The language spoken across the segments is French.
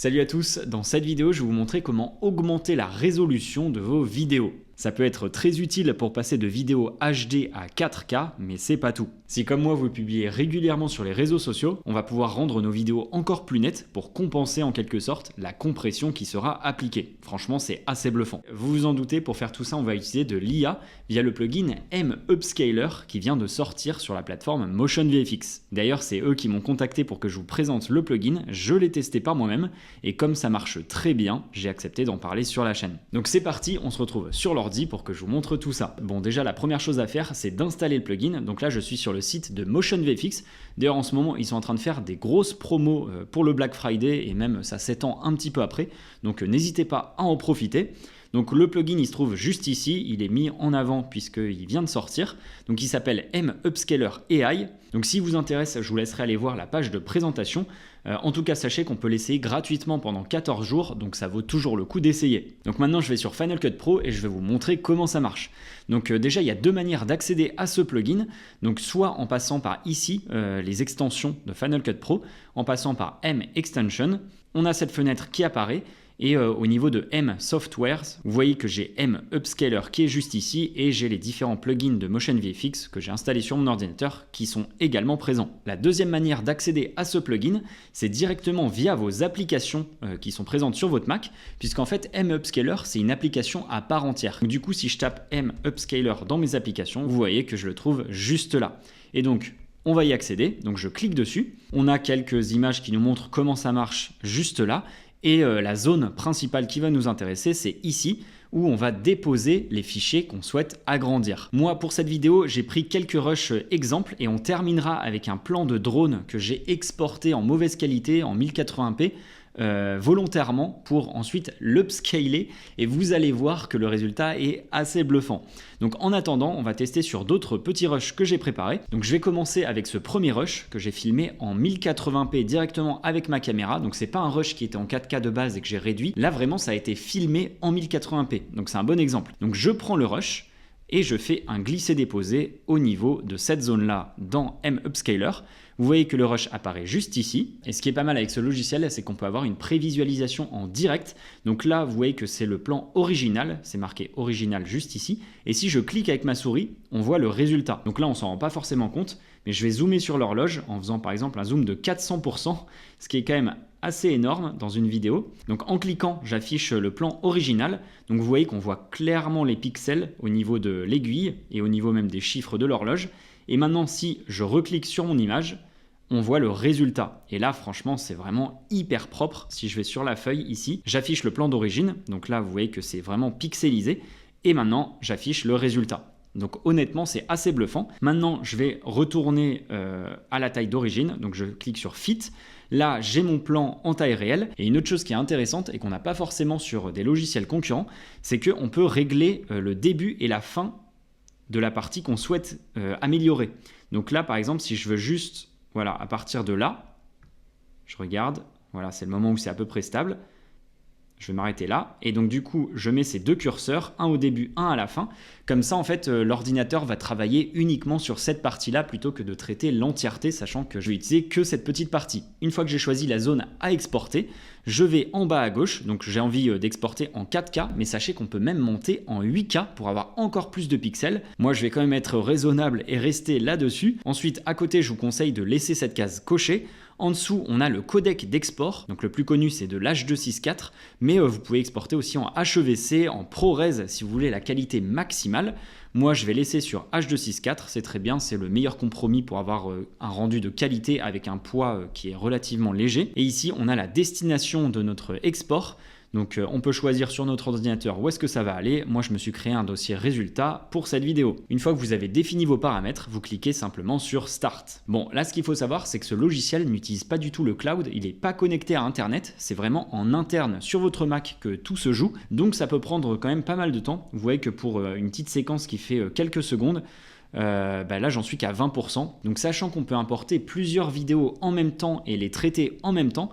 Salut à tous, dans cette vidéo je vais vous montrer comment augmenter la résolution de vos vidéos. Ça peut être très utile pour passer de vidéos HD à 4K, mais c'est pas tout. Si comme moi vous publiez régulièrement sur les réseaux sociaux, on va pouvoir rendre nos vidéos encore plus nettes pour compenser en quelque sorte la compression qui sera appliquée. Franchement c'est assez bluffant. Vous vous en doutez, pour faire tout ça on va utiliser de l'IA via le plugin M-Upscaler qui vient de sortir sur la plateforme Motion VFX. D'ailleurs c'est eux qui m'ont contacté pour que je vous présente le plugin, je l'ai testé par moi-même et comme ça marche très bien, j'ai accepté d'en parler sur la chaîne. Donc c'est parti, on se retrouve sur l'ordi pour que je vous montre tout ça. Bon, déjà la première chose à faire c'est d'installer le plugin. Donc là je suis sur le site de Motion VFX. D'ailleurs en ce moment ils sont en train de faire des grosses promos pour le Black Friday et même ça s'étend un petit peu après. Donc n'hésitez pas à en profiter. Donc le plugin il se trouve juste ici, il est mis en avant puisqu'il vient de sortir. Donc il s'appelle M-Upscaler AI. Donc si vous intéresse, je vous laisserai aller voir la page de présentation. En tout cas sachez qu'on peut l'essayer gratuitement pendant 14 jours, donc ça vaut toujours le coup d'essayer. Donc maintenant je vais sur Final Cut Pro et je vais vous montrer comment ça marche. Donc déjà il y a deux manières d'accéder à ce plugin. Donc soit en passant par ici, les extensions de Final Cut Pro, en passant par M Extension, on a cette fenêtre qui apparaît. Et au niveau de M Softwares, vous voyez que j'ai M Upscaler qui est juste ici et j'ai les différents plugins de Motion VFX que j'ai installés sur mon ordinateur qui sont également présents. La deuxième manière d'accéder à ce plugin, c'est directement via vos applications qui sont présentes sur votre Mac, puisqu'en fait M Upscaler c'est une application à part entière. Donc, du coup si je tape M Upscaler dans mes applications, vous voyez que je le trouve juste là. Et donc on va y accéder, donc je clique dessus. On a quelques images qui nous montrent comment ça marche juste là. Et la zone principale qui va nous intéresser, c'est ici où on va déposer les fichiers qu'on souhaite agrandir. Moi, pour cette vidéo, j'ai pris quelques rushs exemples et on terminera avec un plan de drone que j'ai exporté en mauvaise qualité en 1080p volontairement pour ensuite l'upscaler et vous allez voir que le résultat est assez bluffant. Donc en attendant, on va tester sur d'autres petits rushs que j'ai préparés. Donc je vais commencer avec ce premier rush que j'ai filmé en 1080p directement avec ma caméra. Donc c'est pas un rush qui était en 4K de base et que j'ai réduit. Là vraiment ça a été filmé en 1080p. Donc c'est un bon exemple. Donc je prends le rush et je fais un glisser-déposer au niveau de cette zone-là dans M-Upscaler. Vous voyez que le rush apparaît juste ici. Et ce qui est pas mal avec ce logiciel, c'est qu'on peut avoir une prévisualisation en direct. Donc là, vous voyez que c'est le plan original. C'est marqué original juste ici. Et si je clique avec ma souris, on voit le résultat. Donc là, on s'en rend pas forcément compte. Mais je vais zoomer sur l'horloge en faisant par exemple un zoom de 400%, ce qui est quand même assez énorme dans une vidéo. Donc en cliquant, j'affiche le plan original. Donc vous voyez qu'on voit clairement les pixels au niveau de l'aiguille et au niveau même des chiffres de l'horloge. Et maintenant, si je reclique sur mon image, on voit le résultat. Et là, franchement, c'est vraiment hyper propre. Si je vais sur la feuille ici, j'affiche le plan d'origine. Donc là, vous voyez que c'est vraiment pixelisé. Et maintenant, j'affiche le résultat. Donc honnêtement, c'est assez bluffant. Maintenant, je vais retourner à la taille d'origine. Donc je clique sur Fit. Là, j'ai mon plan en taille réelle. Et une autre chose qui est intéressante et qu'on n'a pas forcément sur des logiciels concurrents, c'est qu'on peut régler le début et la fin de la partie qu'on souhaite améliorer. Donc là, par exemple, si je veux juste, voilà, à partir de là, je regarde, voilà, c'est le moment où c'est à peu près stable. Je vais m'arrêter là. Et donc du coup, je mets ces deux curseurs, un au début, un à la fin. Comme ça, en fait, l'ordinateur va travailler uniquement sur cette partie-là plutôt que de traiter l'entièreté, sachant que je vais utiliser que cette petite partie. Une fois que j'ai choisi la zone à exporter, je vais en bas à gauche. Donc j'ai envie d'exporter en 4K, mais sachez qu'on peut même monter en 8K pour avoir encore plus de pixels. Moi, je vais quand même être raisonnable et rester là-dessus. Ensuite, à côté, je vous conseille de laisser cette case cochée. En dessous, on a le codec d'export. Donc le plus connu, c'est de l'H264, mais vous pouvez exporter aussi en HEVC, en ProRes si vous voulez la qualité maximale. Moi, je vais laisser sur H264, c'est très bien, c'est le meilleur compromis pour avoir un rendu de qualité avec un poids qui est relativement léger. Et ici, on a la destination de notre export. Donc on peut choisir sur notre ordinateur où est-ce que ça va aller. Moi je me suis créé un dossier résultat pour cette vidéo. Une fois que vous avez défini vos paramètres, vous cliquez simplement sur Start. Bon, là ce qu'il faut savoir, c'est que ce logiciel n'utilise pas du tout le cloud, il n'est pas connecté à internet, c'est vraiment en interne sur votre Mac que tout se joue. Donc ça peut prendre quand même pas mal de temps. Vous voyez que pour une petite séquence qui fait quelques secondes, là j'en suis qu'à 20%. Donc sachant qu'on peut importer plusieurs vidéos en même temps et les traiter en même temps,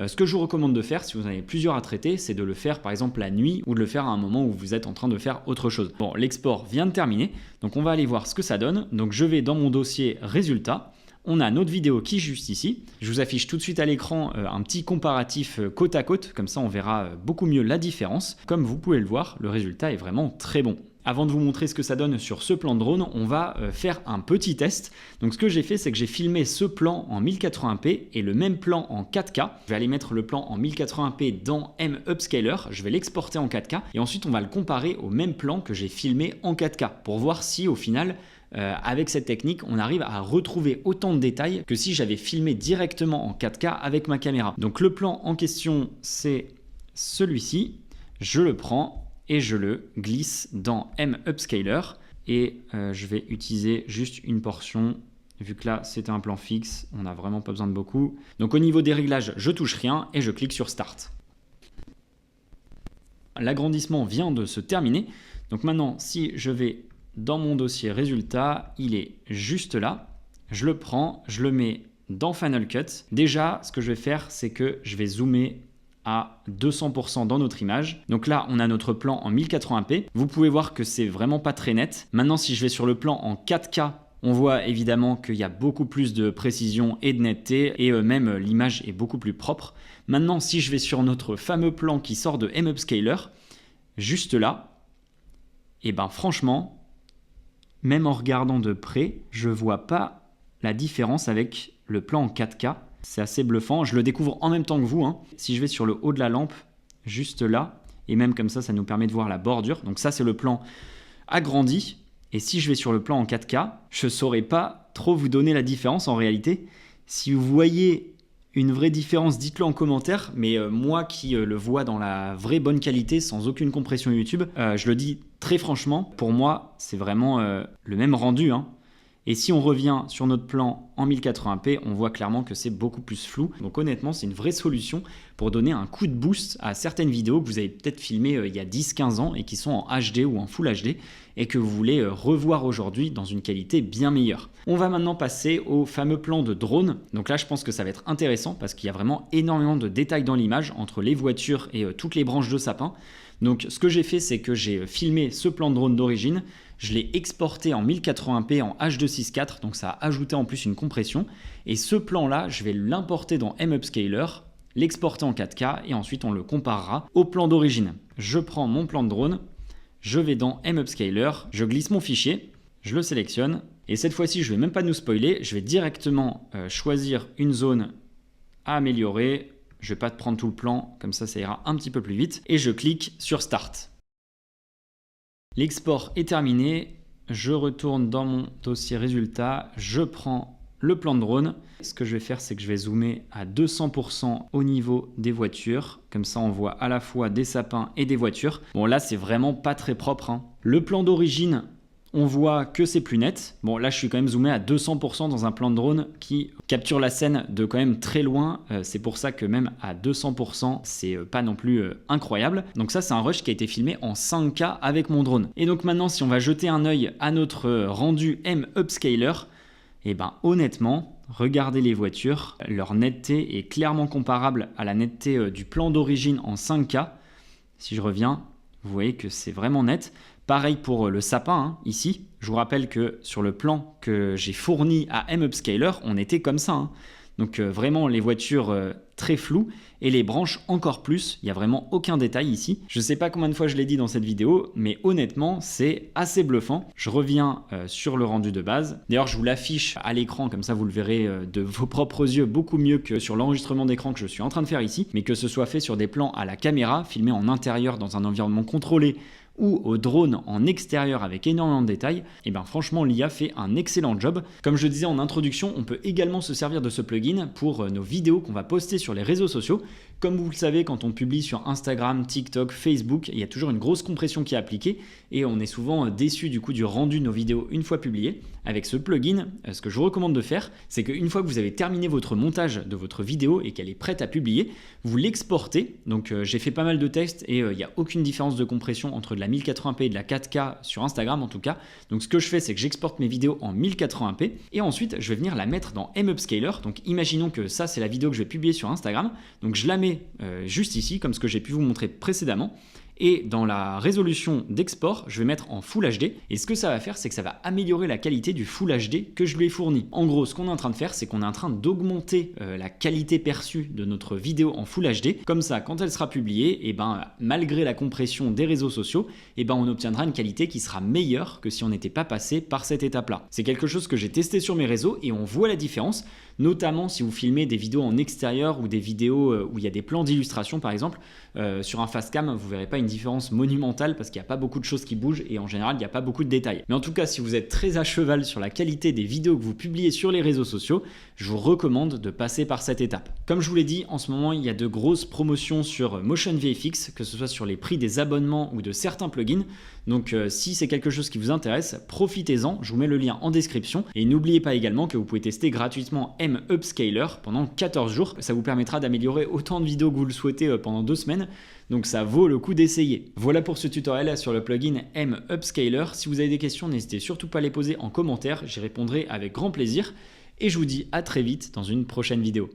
ce que je vous recommande de faire si vous en avez plusieurs à traiter, c'est de le faire par exemple la nuit ou de le faire à un moment où vous êtes en train de faire autre chose. Bon, l'export vient de terminer, donc on va aller voir ce que ça donne. Donc je vais dans mon dossier résultat. on a notre vidéo qui est juste ici. Je vous affiche tout de suite à l'écran un petit comparatif côte à côte, comme ça on verra beaucoup mieux la différence. Comme vous pouvez le voir, le résultat est vraiment très bon. Avant de vous montrer ce que ça donne sur ce plan de drone, on va faire un petit test. Donc ce que j'ai fait, c'est que j'ai filmé ce plan en 1080p et le même plan en 4K. Je vais aller mettre le plan en 1080p dans M-Upscaler, je vais l'exporter en 4K et ensuite on va le comparer au même plan que j'ai filmé en 4K pour voir si au final, avec cette technique, on arrive à retrouver autant de détails que si j'avais filmé directement en 4K avec ma caméra. Donc le plan en question, c'est celui-ci. Je le prends et je le glisse dans M-Upscaler et je vais utiliser juste une portion vu que là c'était un plan fixe, on n'a vraiment pas besoin de beaucoup. Donc au niveau des réglages, je touche rien et je clique sur Start. L'agrandissement vient de se terminer. Donc maintenant, si je vais dans mon dossier résultat, il est juste là. Je le prends, je le mets dans Final Cut. Déjà, ce que je vais faire, c'est que je vais zoomer à 200% dans notre image. Donc là, on a notre plan en 1080p. Vous pouvez voir que c'est vraiment pas très net. Maintenant, si je vais sur le plan en 4K, on voit évidemment qu'il y a beaucoup plus de précision et de netteté et même l'image est beaucoup plus propre. Maintenant, si je vais sur notre fameux plan qui sort de M-Upscaler, juste là, et ben franchement, même en regardant de près, je vois pas la différence avec le plan en 4K. C'est assez bluffant, je le découvre en même temps que vous. Si je vais sur le haut de la lampe, juste là, et même comme ça, ça nous permet de voir la bordure. Donc ça, c'est le plan agrandi. Et si je vais sur le plan en 4K, je ne saurais pas trop vous donner la différence en réalité. Si vous voyez une vraie différence, dites-le en commentaire. Mais moi qui le vois dans la vraie bonne qualité, sans aucune compression YouTube, je le dis très franchement, pour moi, c'est vraiment le même rendu. Et si on revient sur notre plan en 1080p, on voit clairement que c'est beaucoup plus flou. Donc honnêtement, c'est une vraie solution pour donner un coup de boost à certaines vidéos que vous avez peut-être filmées il y a 10-15 ans et qui sont en HD ou en Full HD et que vous voulez revoir aujourd'hui dans une qualité bien meilleure. On va maintenant passer au fameux plan de drone. Donc là, je pense que ça va être intéressant parce qu'il y a vraiment énormément de détails dans l'image entre les voitures et toutes les branches de sapin. Donc ce que j'ai fait, c'est que j'ai filmé ce plan de drone d'origine. Je l'ai exporté en 1080p en H.264, donc ça a ajouté en plus une compression. Et ce plan-là, je vais l'importer dans M-Upscaler, l'exporter en 4K et ensuite on le comparera au plan d'origine. Je prends mon plan de drone, je vais dans M-Upscaler, je glisse mon fichier, je le sélectionne et cette fois-ci, je ne vais même pas nous spoiler, je vais directement choisir une zone à améliorer. Je ne vais pas prendre tout le plan, comme ça ira un petit peu plus vite et je clique sur Start. L'export est terminé, je retourne dans mon dossier résultat, je prends le plan de drone. Ce que je vais faire, c'est que je vais zoomer à 200% au niveau des voitures. Comme ça, on voit à la fois des sapins et des voitures. Bon, là, c'est vraiment pas très propre. Le plan d'origine, on voit que c'est plus net. Bon, là, je suis quand même zoomé à 200% dans un plan de drone qui capture la scène de quand même très loin. C'est pour ça que même à 200%, c'est pas non plus incroyable. Donc ça, c'est un rush qui a été filmé en 5K avec mon drone. Et donc maintenant, si on va jeter un œil à notre rendu M-Upscaler, et ben honnêtement, regardez les voitures. Leur netteté est clairement comparable à la netteté du plan d'origine en 5K. Si je reviens, vous voyez que c'est vraiment net. Pareil pour le sapin, ici. Je vous rappelle que sur le plan que j'ai fourni à M-Upscaler, on était comme ça. Donc vraiment les voitures très floues et les branches encore plus. Il n'y a vraiment aucun détail ici. Je ne sais pas combien de fois je l'ai dit dans cette vidéo, mais honnêtement, c'est assez bluffant. Je reviens sur le rendu de base. D'ailleurs, je vous l'affiche à l'écran, comme ça vous le verrez de vos propres yeux beaucoup mieux que sur l'enregistrement d'écran que je suis en train de faire ici. Mais que ce soit fait sur des plans à la caméra, filmé en intérieur dans un environnement contrôlé, ou au drone en extérieur avec énormément de détails, et bien franchement l'IA fait un excellent job. Comme je disais en introduction, on peut également se servir de ce plugin pour nos vidéos qu'on va poster sur les réseaux sociaux. Comme vous le savez, quand on publie sur Instagram, TikTok, Facebook, il y a toujours une grosse compression qui est appliquée et on est souvent déçu du coup du rendu de nos vidéos une fois publiées. Avec ce plugin, ce que je vous recommande de faire, c'est qu'une fois que vous avez terminé votre montage de votre vidéo et qu'elle est prête à publier, vous l'exportez. Donc j'ai fait pas mal de tests et il n'y a aucune différence de compression entre de la 1080p et de la 4K sur Instagram en tout cas. Donc ce que je fais, c'est que j'exporte mes vidéos en 1080p et ensuite je vais venir la mettre dans M-Upscaler. Donc imaginons que ça c'est la vidéo que je vais publier sur Instagram. Donc je la mets juste ici comme ce que j'ai pu vous montrer précédemment. Et dans la résolution d'export, je vais mettre en Full HD. Et ce que ça va faire, c'est que ça va améliorer la qualité du Full HD que je lui ai fourni. En gros, ce qu'on est en train de faire, c'est qu'on est en train d'augmenter la qualité perçue de notre vidéo en Full HD. Comme ça, quand elle sera publiée, et malgré la compression des réseaux sociaux, on obtiendra une qualité qui sera meilleure que si on n'était pas passé par cette étape-là. C'est quelque chose que j'ai testé sur mes réseaux et on voit la différence, notamment si vous filmez des vidéos en extérieur ou des vidéos où il y a des plans d'illustration par exemple. Sur un fast cam, vous verrez pas une différence monumentale parce qu'il n'y a pas beaucoup de choses qui bougent et en général, il n'y a pas beaucoup de détails. Mais en tout cas, si vous êtes très à cheval sur la qualité des vidéos que vous publiez sur les réseaux sociaux, je vous recommande de passer par cette étape. Comme je vous l'ai dit, en ce moment, il y a de grosses promotions sur Motion VFX, que ce soit sur les prix des abonnements ou de certains plugins. Donc si c'est quelque chose qui vous intéresse, profitez-en, je vous mets le lien en description. Et n'oubliez pas également que vous pouvez tester gratuitement M-Upscaler pendant 14 jours. Ça vous permettra d'améliorer autant de vidéos que vous le souhaitez pendant 2 semaines. Donc ça vaut le coup d'essayer. Voilà pour ce tutoriel sur le plugin M-Upscaler. Si vous avez des questions, n'hésitez surtout pas à les poser en commentaire, j'y répondrai avec grand plaisir. Et je vous dis à très vite dans une prochaine vidéo.